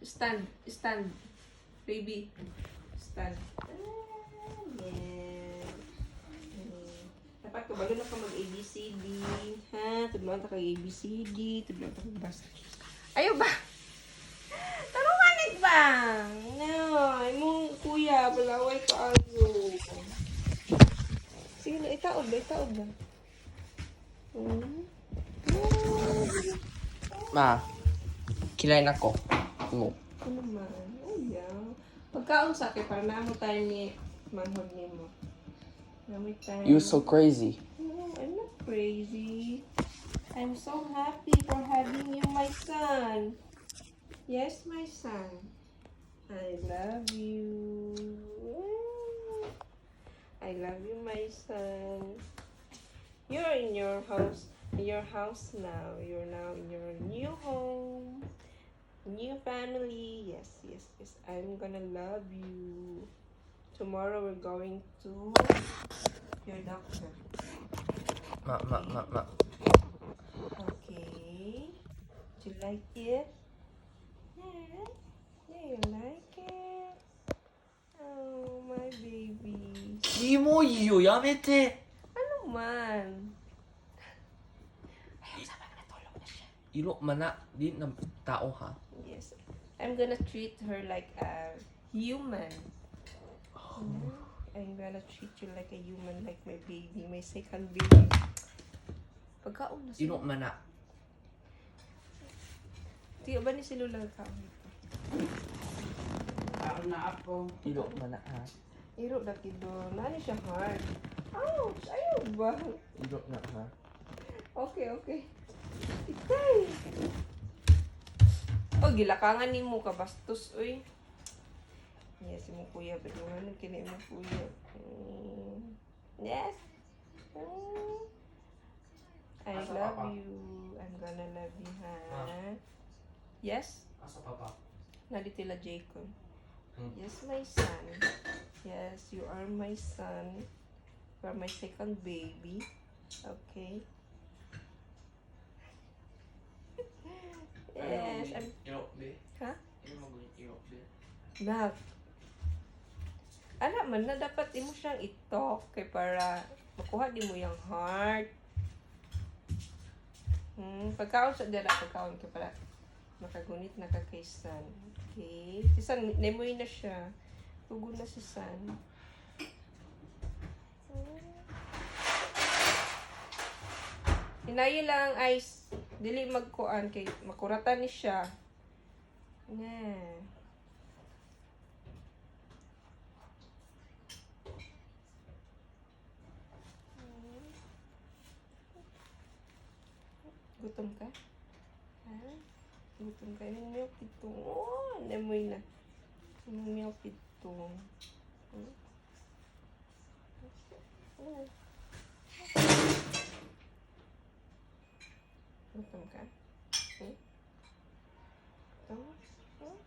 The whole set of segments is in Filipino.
Stand. Stand. Baby. Stand. Yeah. Dapat kabalo na ka mag-ABCD. Ha? Tudloan ta kag ABCD. Tudloan ta kag basa. Ayaw ba? Tarunganit ba? No. Imong kuya. Balaway ka ayo. Sige na. Itaod ba? Itaod ba? Ma, kilain ako. Mo. Ano man? Oh, yeah. Pagkaon sa akin, para naamo tayo ni manghod ni mo. Namoy tayo. You so crazy. No, I'm not crazy. I'm so happy for having you, my son. Yes, my son. I love you. I love you, my son. You're in your house. Your house now. You're now in your new home. New family. Yes, yes, yes. I'm gonna love you. Tomorrow we're going to your doctor. Ma. Okay. Do you like it? Yeah. Yeah, you like it? Oh, my baby. キモいよ、やめて。 Ano man? Iro mana di ng tao ha. Yes. I'm gonna treat her like a human. I'm gonna treat you like a human, like my baby, my second baby. Pagkaon na Iro sila. mana. Tiyo ba ni si Lula kaon? Ako na ako. Iro mana ha. Iro na kido. Nani siya hard. Ouch! Ayaw ba? Iro na ha. Okay, okay. Ikay! Oh, gilakangan ni mo ka bastos, uy. Yes, mo kuya. Badungan ng kini mo kuya. Yes. I Asa love papa? you. I'm gonna love you, ha? Yes? Asa papa? Nalitila Jacob. Hmm. Yes, my son. Yes, you are my son. You are my second baby. Okay. Yes, I'm... Iro, be. Ha? Iro mo iro, be. Love. Alam man na dapat imo siyang itok kay para makuha di mo yung heart. Pagkaon sa dala, pagkaon kay para makagunit na ka kay San. Okay? Si San, nemoy na siya. Tugo na si San. Hinayi lang ice. Dili magkuan kay makuratan ni siya. Nga. Gutom ka? Ha? Gutom ka? Yung milk pitong. Oh, namoy na. Yung milk pitong. Oh. Gutom ka? Hmm? Gutom? Hmm?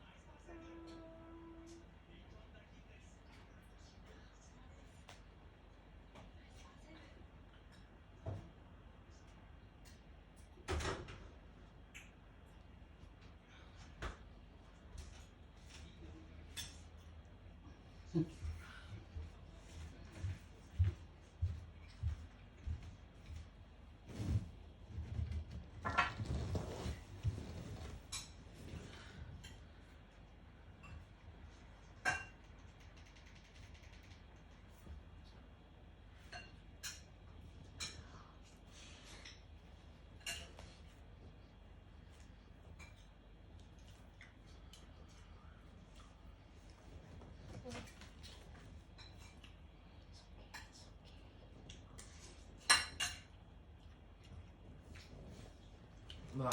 Ma.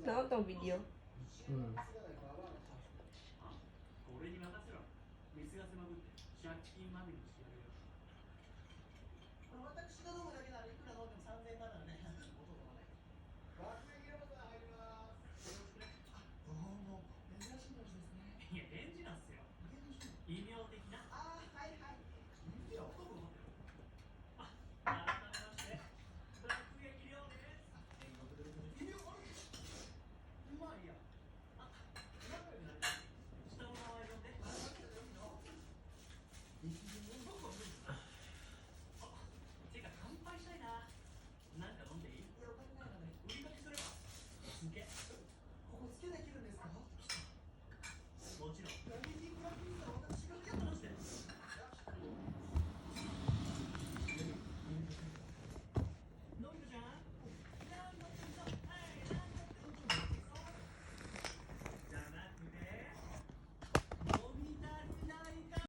Naon tong video? Hmm. 俺に任せろ。水が迫って、借金まみれにしてやるよ。私どもが